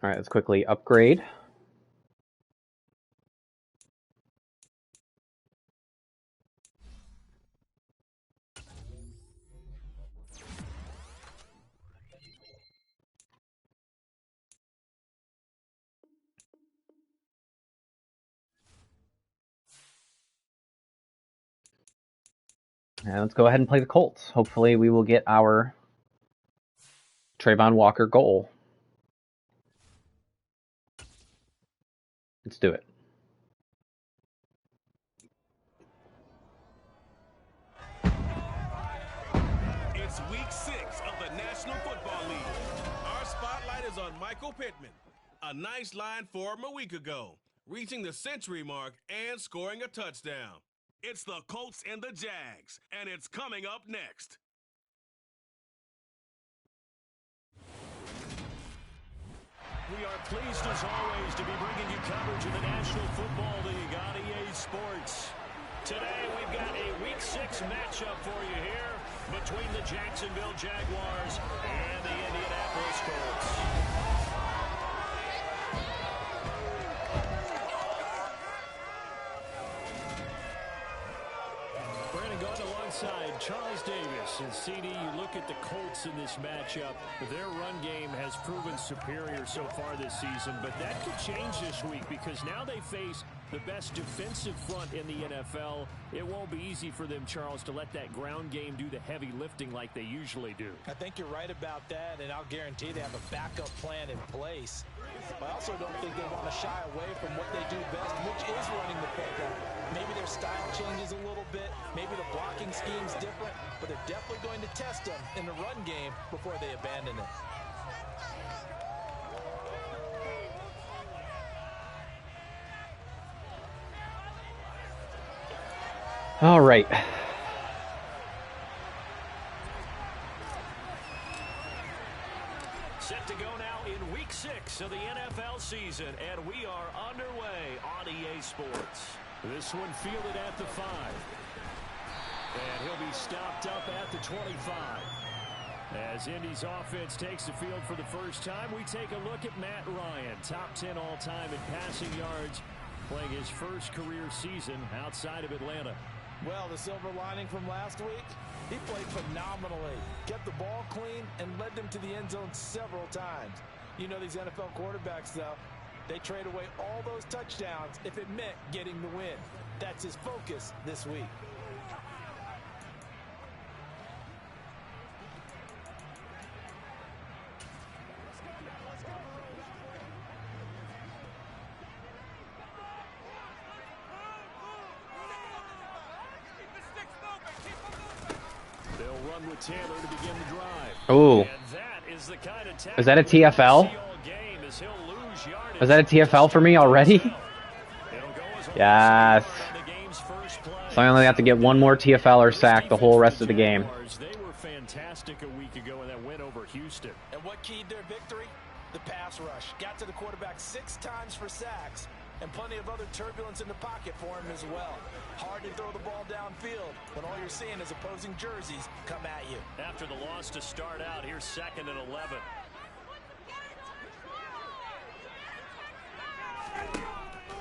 All right, let's quickly upgrade. And let's go ahead and play the Colts. Hopefully we will get our Trayvon Walker goal. Let's do it. It's week 6 of the National Football League. Our spotlight is on Michael Pittman. A nice line for him a week ago, reaching the century mark and scoring a touchdown. It's the Colts and the Jags, and it's coming up next. We are pleased, as always, to be bringing you coverage of the National Football League on EA Sports. Today, we've got a Week 6 matchup for you here between the Jacksonville Jaguars and the Indianapolis Colts. Brandon going alongside Charles Davis. And CD, you look at the Colts in this matchup. Their run game has proven superior so far this season, but that could change this week because now they face the best defensive front in the NFL. It won't be easy for them, Charles, to let that ground game do the heavy lifting like they usually do. I think you're right about that, and I'll guarantee they have a backup plan in place. I also don't think they want to shy away from what they do best, which is running the football. Maybe their style changes a little bit. Maybe the blocking scheme's different, but they're definitely going to test them in the run game before they abandon it. All right. Set to go now in Week 6 of the NFL season, and we are underway on EA Sports. This one fielded at the 5. And he'll be stopped up at the 25. As Indy's offense takes the field for the first time, we take a look at Matt Ryan, top 10 all-time in passing yards, playing his first career season outside of Atlanta. Well, the silver lining from last week, he played phenomenally, kept the ball clean, and led them to the end zone several times. You know these NFL quarterbacks, though, they trade away all those touchdowns if it meant getting the win. That's his focus this week. With Taylor to begin the drive. Oh, is that a TFL? Is that a TFL for me already? Yes. So I only have to get one more TFL or sack the whole rest of the game. They were fantastic a week ago in that win over Houston. And what keyed their victory? The pass rush. Got to the quarterback 6 times for sacks. And plenty of other turbulence in the pocket for him as well. Hard to throw the ball downfield when all you're seeing is opposing jerseys come at you. After the loss to start out, here's 2nd and 11.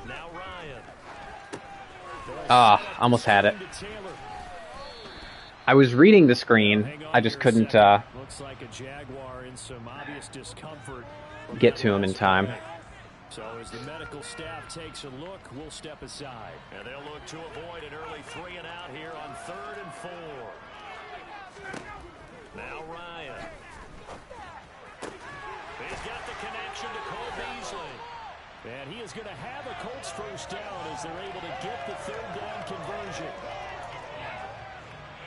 Now Ryan. Almost had it. I was reading the screen. I just couldn't Looks like a Jaguar in some obvious discomfort. Get to him in time. So as the medical staff takes a look, we'll step aside. And they'll look to avoid an early 3 and out here on 3rd and 4. Now Ryan. He's got the connection to Cole Beasley. And he is going to have a Colts first down as they're able to get the 3rd down conversion.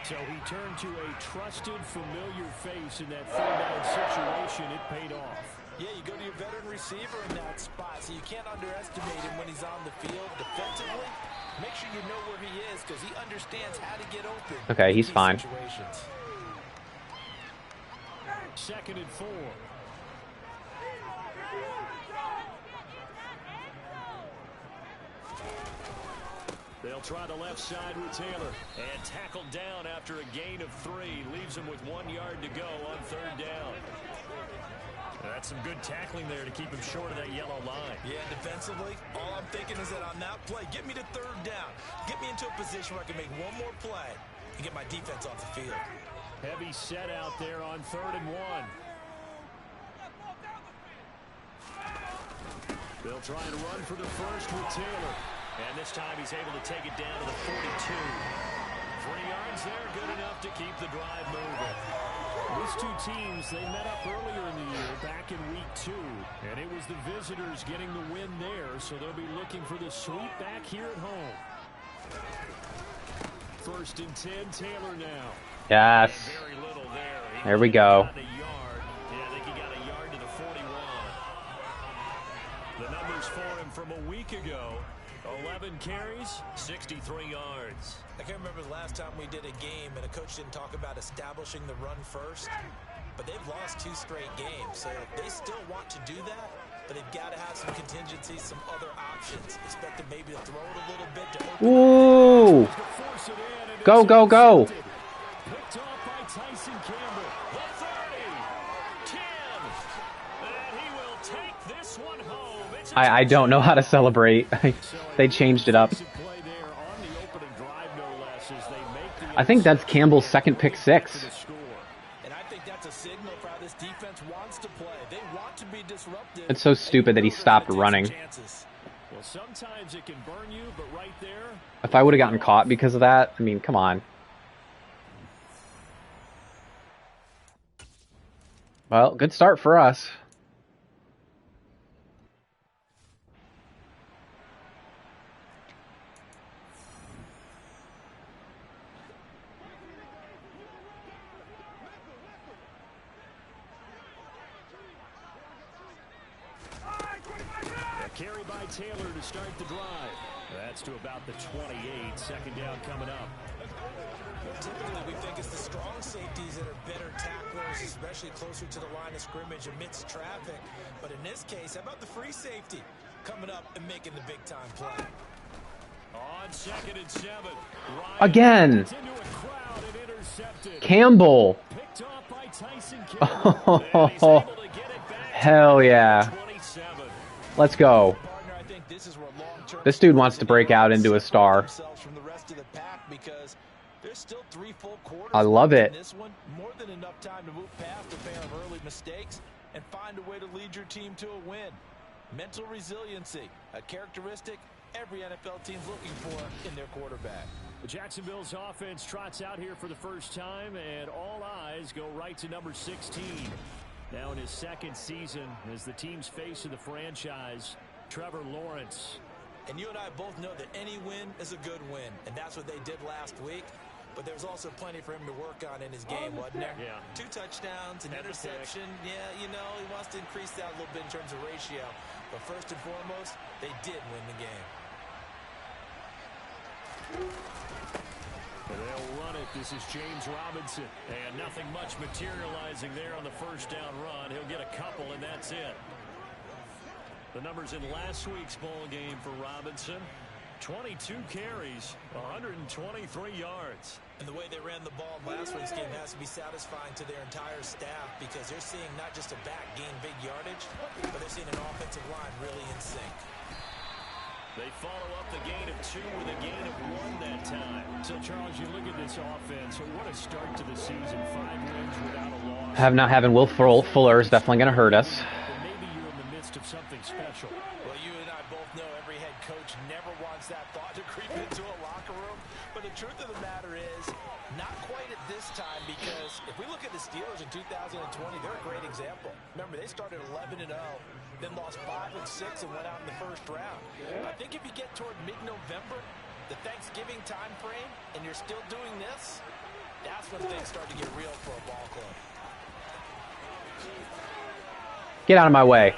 So he turned to a trusted, familiar face in that 3rd down situation. It paid off. Yeah, you go to your veteran receiver in that spot, so you can't underestimate him when he's on the field defensively. Make sure you know where he is because he understands how to get open. Okay, he's fine. 2nd and 4. They'll try the left side with Taylor. And tackled down after a gain of 3. Leaves him with 1 yard to go on 3rd down. That's some good tackling there to keep him short of that yellow line. Yeah, defensively, all I'm thinking is that on that play, get me to third down. Get me into a position where I can make one more play and get my defense off the field. Heavy set out there on 3rd and 1. They'll try and run for the first with Taylor. And this time he's able to take it down to the 42. 3 yards there, good enough to keep the drive moving. These two teams, they met up earlier in the year, back in week 2. And it was the visitors getting the win there, so they'll be looking for the sweep back here at home. 1st and 10, Taylor now. Yes. Very little there. There we go. Yeah, I think he got a yard to the 41. The numbers for him from a week ago. 11 carries, 63 yards. I can't remember the last time we did a game and a coach didn't talk about establishing the run first, but they've lost 2 straight games, so they still want to do that, but they've got to have some contingencies, some other options. Expect them maybe to throw it a little bit to open. Ooh! Go, go, go! Picked off by Tyson Campbell. The 30, 10, and he will take this one home. I don't know how to celebrate. They changed it up. I think that's Campbell's 2nd pick 6. And I think that's a signal for how this defense wants to play. They want to be disruptive. It's so stupid that he stopped running. Well, sometimes it can burn you, but right there. If I would have gotten caught because of that, I mean, come on. Well, good start for us. Carry by Taylor to start the drive. That's to about the 28. 2nd down coming up. Typically, we think it's the strong safeties that are better tacklers, especially closer to the line of scrimmage amidst traffic. But in this case, how about the free safety coming up and making the big-time play? On 2nd and 7. Again. Campbell. Picked off by Tyson Campbell. Oh, hell yeah. Let's go. This dude wants to break out into a star. I love it. More than enough time to move past a pair of early mistakes and find a way to lead your team to a win. Mental resiliency, a characteristic every NFL team's looking for in their quarterback. Jacksonville's offense trots out here for the first time, and all eyes go right to number 16. Now in his 2nd season as the team's face of the franchise, Trevor Lawrence. And you and I both know that any win is a good win, and that's what they did last week. But there's also plenty for him to work on in his game, wasn't there? Yeah. 2 touchdowns, an interception. Yeah, you know, he wants to increase that a little bit in terms of ratio. But first and foremost, they did win the game. They'll run it. This is James Robinson. And nothing much materializing there on the 1st down run. He'll get a couple, and that's it. The numbers in last week's ball game for Robinson. 22 carries, 123 yards. And the way they ran the ball in last week's game has to be satisfying to their entire staff because they're seeing not just a back gain big yardage, but they're seeing an offensive line really in sync. They follow up the gain of 2 with a gain of 1 that time. So, Charles, you look at this offense, what a start to the season. 5 wins without a loss. Not having Will Fuller is definitely going to hurt us. But maybe you're in the midst of something special. Well, you and I both know every head coach never wants that thought to creep into a locker room. But the truth of the matter is, not quite at this time, because if we look at the Steelers in 2020, they're a great example. Remember, they started 11-0, then lost 5 and 6 and went out in the 1st round. I think if you get toward mid-November, the Thanksgiving time frame, and you're still doing this, that's when things start to get real for a ball club. Get out of my way.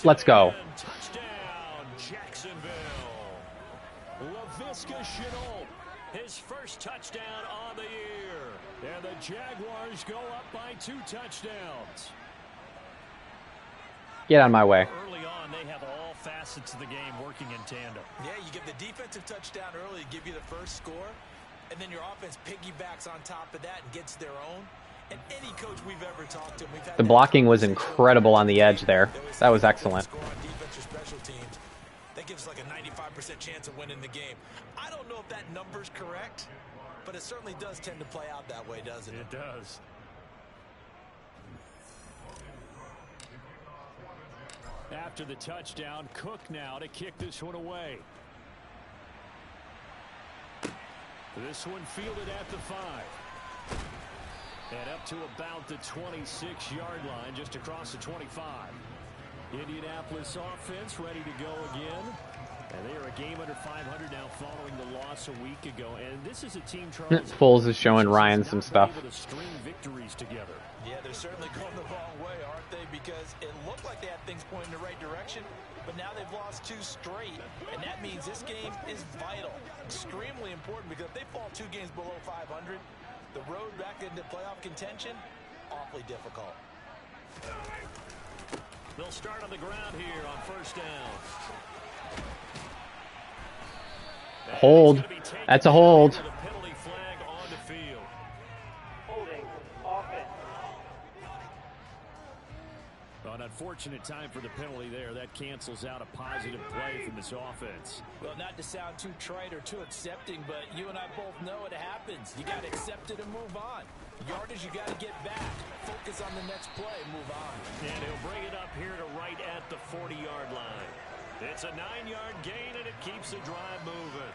Let's go. Touchdown, Jacksonville. Laviska Shenault, his first touchdown on the year. And the Jaguars go up by 2 touchdowns. Get out of my way. Early on, they have all facets of the game working in tandem. Yeah, you give the defensive touchdown early, give you the first score, and then your offense piggybacks on top of that and gets their own. And any coach we've ever talked to, we've had The blocking was incredible on the edge there. That was excellent. That gives like a 95% chance of winning the game. I don't know if that number's correct, but it certainly does tend to play out that way, doesn't it? It does. After the touchdown, Cook now to kick this one away. This one fielded at the 5. And up to about the 26-yard line, just across the 25. Indianapolis offense ready to go again. And they are a game under 500 now following the loss a week ago. And this is a team, Charles, Foles is showing Ryan some stuff. able to string victories together. Yeah, they're certainly going the wrong way, aren't they? Because it looked like they had things pointing in the right direction, but now they've lost 2 straight. And that means this game is vital, extremely important, because if they fall 2 games below 500, the road back into playoff contention, awfully difficult. They'll start on the ground here on first down. Hold. That's a hold. The penalty flag on the field. Holding offense. An unfortunate time for the penalty there. That cancels out a positive play from this offense. Well, not to sound too trite or too accepting, but you and I both know it happens. You got to accept it and move on. Yardage, you got to get back. Focus on the next play. Move on. And he'll bring it up here to right at the 40-yard line. It's a 9-yard gain, and it keeps the drive moving.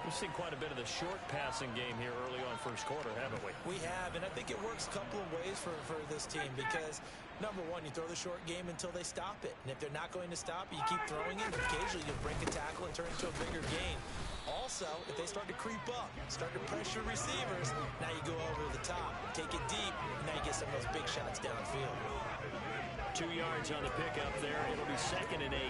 We've seen quite a bit of the short passing game here early on first quarter, haven't we? We have, and I think it works a couple of ways for this team because, number one, you throw the short game until they stop it. And if they're not going to stop it, you keep throwing it. Occasionally, you break a tackle and turn it into a bigger gain. Also, if they start to creep up, start to pressure receivers, now you go over the top, take it deep, and now you get some of those big shots downfield. 2 yards on the pickup there. It'll be 2nd and 8.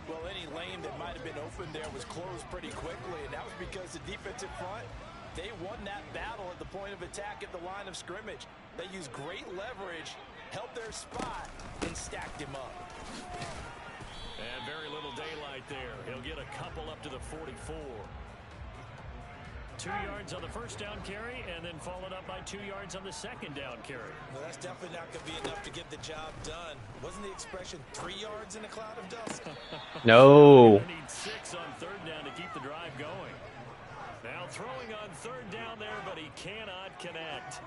Well, any lane that might have been open there was closed pretty quickly, and that was because the defensive front, they won that battle at the point of attack at the line of scrimmage. They used great leverage, held their spot, and stacked him up. And very little daylight there. He'll get a couple up to the 44. 2 yards on the first down carry, and then followed up by 2 yards on the second down carry. Well, that's definitely not going to be enough to get the job done. Wasn't the expression 3 yards in a cloud of dust? No. They need 6 on third down to keep the drive going. Now throwing on third down there, but he cannot connect.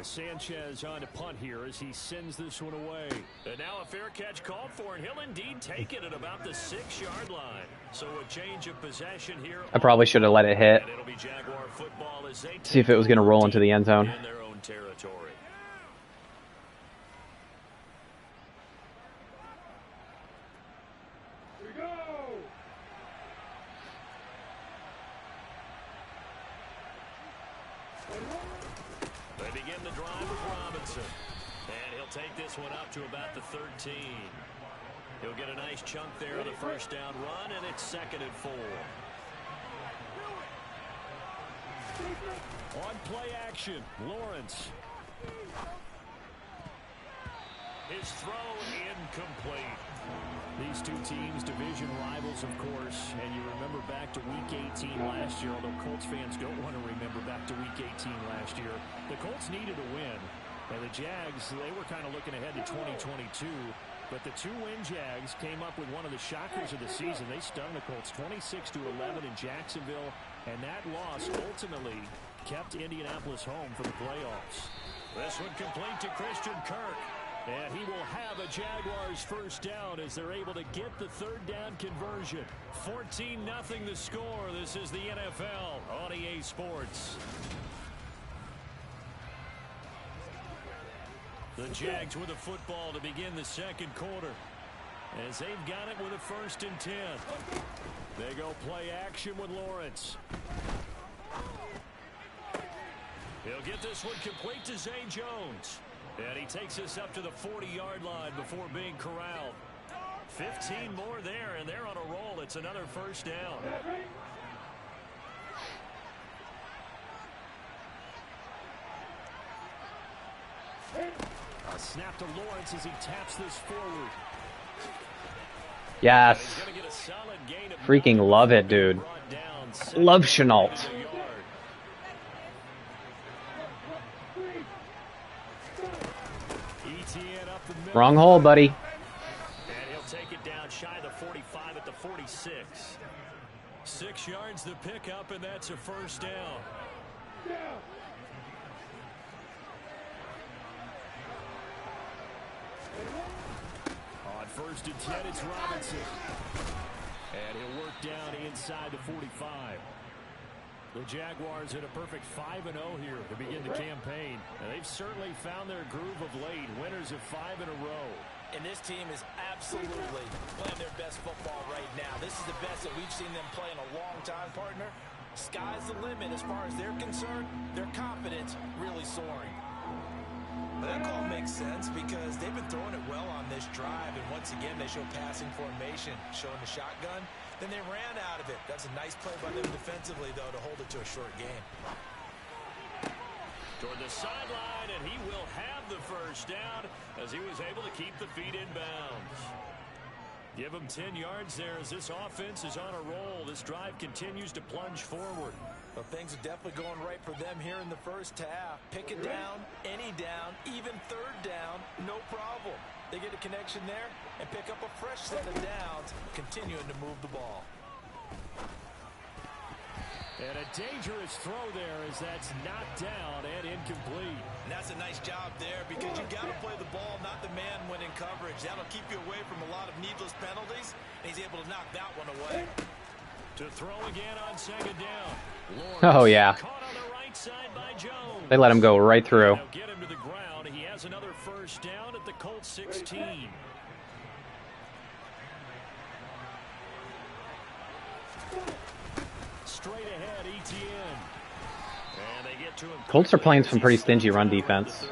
Sanchez on to punt here as he sends this one away. And now a fair catch called for, and he'll indeed take it at about the 6-yard line. So a change of possession here. I probably should have let it hit. And it'll be Jaguar football as they See if it was going to roll into the end zone. in their own territory. They begin the drive with Robinson. And he'll take this one up to about the 13. He'll get a nice chunk there on the first down run, and it's 2nd and 4. On play action, Lawrence. His throw incomplete. These two teams, division rivals, of course, and you remember back to Week 18 last year, although Colts fans don't want to remember back to Week 18 last year. The Colts needed a win, and the Jags, they were kind of looking ahead to 2022, but the 2-win Jags came up with one of the shockers of the season. They stung the Colts 26-11 in Jacksonville, and that loss ultimately kept Indianapolis home for the playoffs. This one complete to Christian Kirk. And he will have a Jaguars first down as they're able to get the third down conversion. 14-0 the score. This is the NFL on EA Sports. The Jags with the football to begin the second quarter. As they've got it with a 1st and 10. They go play action with Lawrence. He'll get this one complete to Zay Jones. And he takes us up to the 40-yard line before being corralled. 15 more there, and they're on a roll. It's another first down. A snap to Lawrence as he taps this forward. Yes. Freaking love it, dude. Love Shenault. ETN up the middle. Wrong hole, buddy. And he'll take it down shy of the 45 at the 46. 6 yards to pick up, and that's a first down. On 1st and 10, it's Robinson. And he'll work down inside the 45. The Jaguars in a perfect 5-0 here to begin the campaign. And they've certainly found their groove of late. Winners of 5 in a row. And this team is absolutely playing their best football right now. This is the best that we've seen them play in a long time, partner. Sky's the limit as far as they're concerned. Their confidence really soaring. But that call makes sense because they've been throwing it well on this drive. And once again, they show passing formation, showing the shotgun. Then they ran out of it. That's a nice play by them defensively, though, to hold it to a short game. Toward the sideline, and he will have the first down as he was able to keep the feet in bounds. Give him 10 yards there as this offense is on a roll. This drive continues to plunge forward. Well, things are definitely going right for them here in the first half. Pick it down, any down, even 3rd down, no problem. They get a connection there and pick up a fresh set of downs, continuing to move the ball. And a dangerous throw there as that's knocked down and incomplete. And that's a nice job there because you got to play the ball, not the man when in coverage. That'll keep you away from a lot of needless penalties, and he's able to knock that one away. To throw again on 2nd down. Oh, yeah. Caught on the right side by Jones. They let him go right through. They'll get him to the ground. He has another first down at the Colts 16. Straight ahead, ETN. And they get to him. Colts are playing some pretty stingy run defense.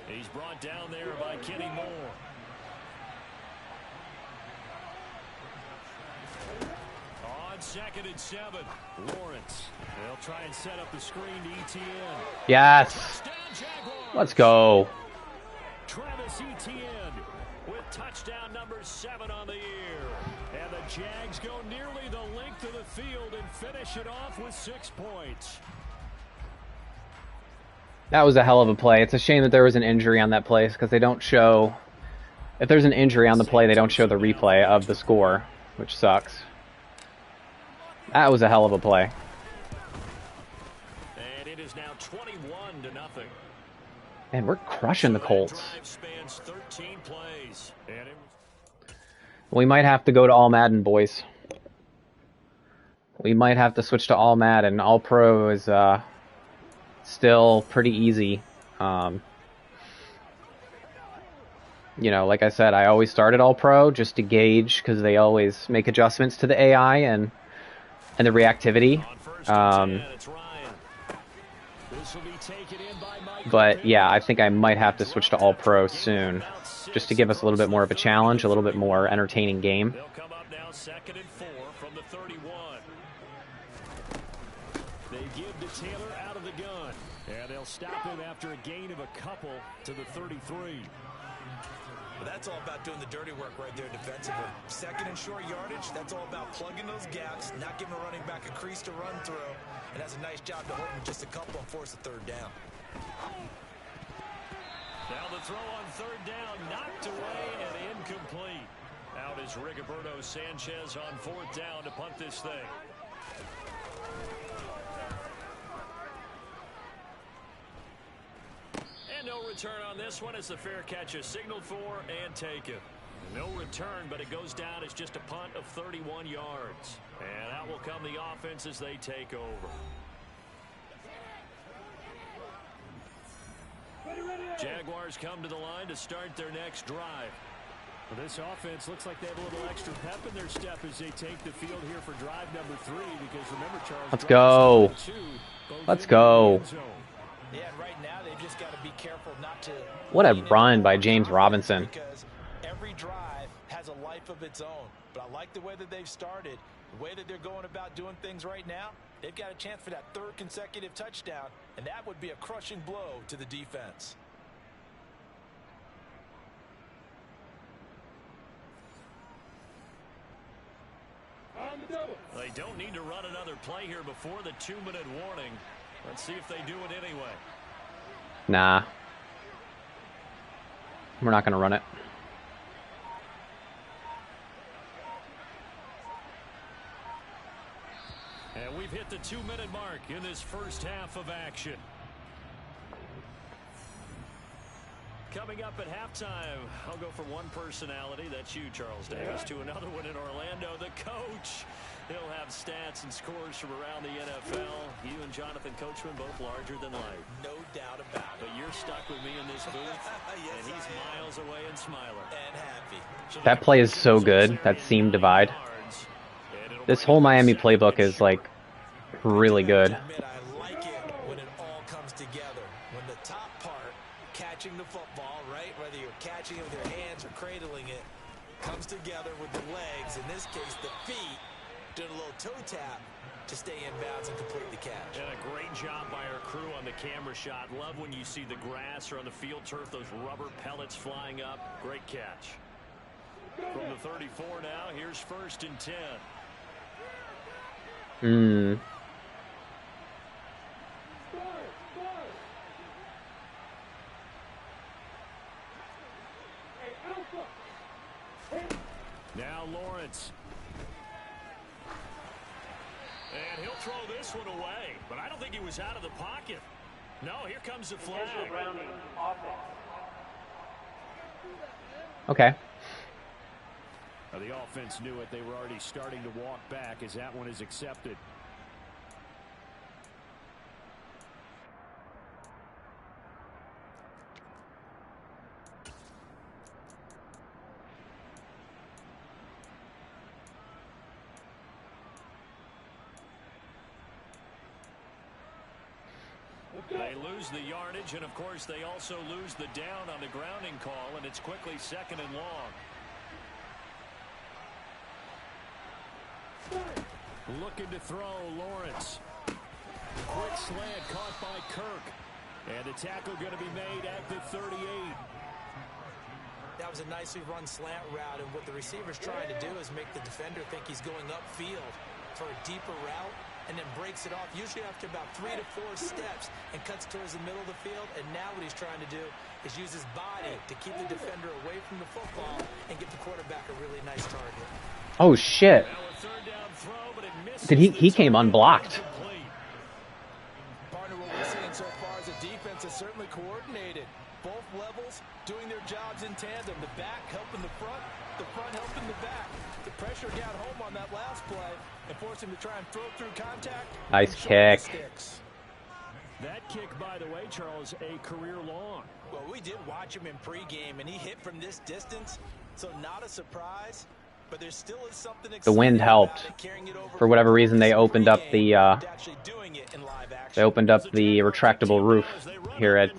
He's brought down there by Kenny Moore. On 2nd and 7, Lawrence. They'll try and set up the screen to ETN. Yes. Let's go. Travis Etienne with touchdown number 7 on the year. And the Jags go nearly the length of the field and finish it off with 6 points. That was a hell of a play. It's a shame that there was an injury on that play because they don't show... If there's an injury on the play, they don't show the replay of the score, which sucks. That was a hell of a play. And it is now 21-0. Man, we're crushing the Colts. Spans 13 plays. And We might have to go to all Madden, boys. We might have to switch to all Madden. All Pro is still pretty easy. You know, like I said, I always started all Pro just to gauge because they always make adjustments to the AI and the reactivity. But yeah, I think I might have to switch to all Pro soon, just to give us a little bit more of a challenge, a little bit more entertaining game. They'll come up now 2nd and 4 from the 31. They give to Taylor out of the gun, and they'll stop him after a gain of a couple to the 33. Well, that's all about doing the dirty work right there defensively. 2nd and short yardage, that's all about plugging those gaps, not giving a running back a crease to run through, and that's a nice job to hold him just a couple and force a 3rd down. Now the throw on 3rd down, knocked away and incomplete. Out is Rigoberto Sanchez on 4th down to punt this thing. And no return on this one as the fair catch is signaled for and taken. No return, but it goes down as just a punt of 31 yards. And out will come the offense as they take over. Jaguars come to the line to start their next drive. Well, this offense looks like they have a little extra pep in their step as they take the field here for drive number 3 because remember, Charles, let's go. Let's go. Yeah, right now they've just got to be careful not to... What a run by James Robinson. Because every drive has a life of its own. But I like the way that they've started, the way that they're going about doing things right now. They've got a chance for that 3rd consecutive touchdown, and that would be a crushing blow to the defense. They don't need to run another play here before the 2-minute warning. Let's see if they do it anyway. Nah. We're not going to run it. And we've hit the 2-minute mark in this first half of action. Coming up at halftime, I'll go from one personality, that's you, Charles Davis, to another one in Orlando, the coach. He'll have stats and scores from around the NFL. You and Jonathan Coachman both larger than life. No doubt about it. But you're stuck with me in this booth, Yes, and he's miles away and smiling. And happy. So That play is so good, that seam divide. This whole Miami playbook is, like, really good. I like it when it all comes together. When the top part, catching the football, right, whether you're catching it with your hands or cradling it, comes together with the legs, in this case the feet, doing a little toe tap to stay in bounds and complete the catch. And a great job by our crew on the camera shot. Love when you see the grass or on the field turf, those rubber pellets flying up. Great catch. From the 34 now, here's 1st and 10. Now Lawrence. And he'll throw this one away. But I don't think he was out of the pocket. No, here comes the flag. Okay. Now the offense knew it. They were already starting to walk back as that one is accepted. They lose the yardage, and of course they also lose the down on the grounding call, and it's quickly 2nd and long. Looking to throw, Lawrence. Quick slant caught by Kirk. And the tackle going to be made at the 38. That was a nicely run slant route, and what the receiver's trying to do is make the defender think he's going upfield for a deeper route, and then breaks it off, usually after about 3 to 4 steps, and cuts towards the middle of the field. And now what he's trying to do is use his body to keep the defender away from the football and give the quarterback a really nice target. Oh, shit. Did he came unblocked. Partner, what we're seeing so far is the defense is certainly coordinated. Both levels doing their jobs in tandem. The back helping the front helping the back. The pressure got home on that last play and forced him to try and throw through contact. Nice kick. That kick, by the way, Charles, a career long. Well, we did watch him in pregame, and he hit from this distance, so not a surprise. But there still is something The wind helped. For whatever reason, they opened up the retractable roof here at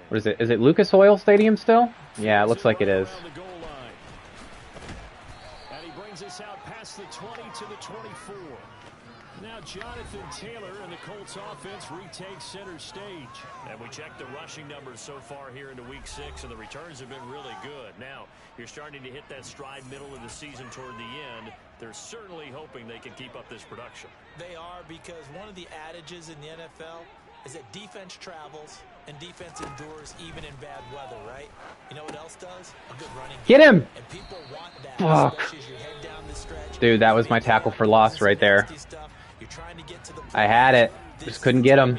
what is it? Is it Lucas Oil Stadium still? Yeah, it looks like it is. And he brings us out past the 20 to the 24. Now Jonathan Taylor and the Colts offense retakes center stage. And we check the rushing numbers so far here into week 6, and the returns have been really good. Now, you're starting to hit that stride middle of the season toward the end. They're certainly hoping they can keep up this production. They are, because one of the adages in the NFL is that defense travels and defense endures even in bad weather, right? You know what else does? A good running game. Get him! And people want that. Fuck. As you head down the stretch. Dude, that was my tackle for loss right there. I had it. Just couldn't get him.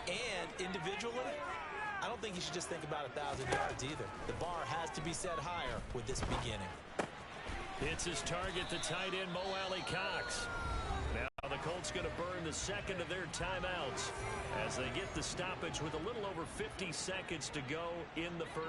And individually, I don't think you should just think about 1,000 yards either. The bar has to be set higher with this beginning. It's his target, the tight end, Mo Alley Cox. Now the Colts going to burn the second of their timeouts as they get the stoppage with a little over 50 seconds to go in the first.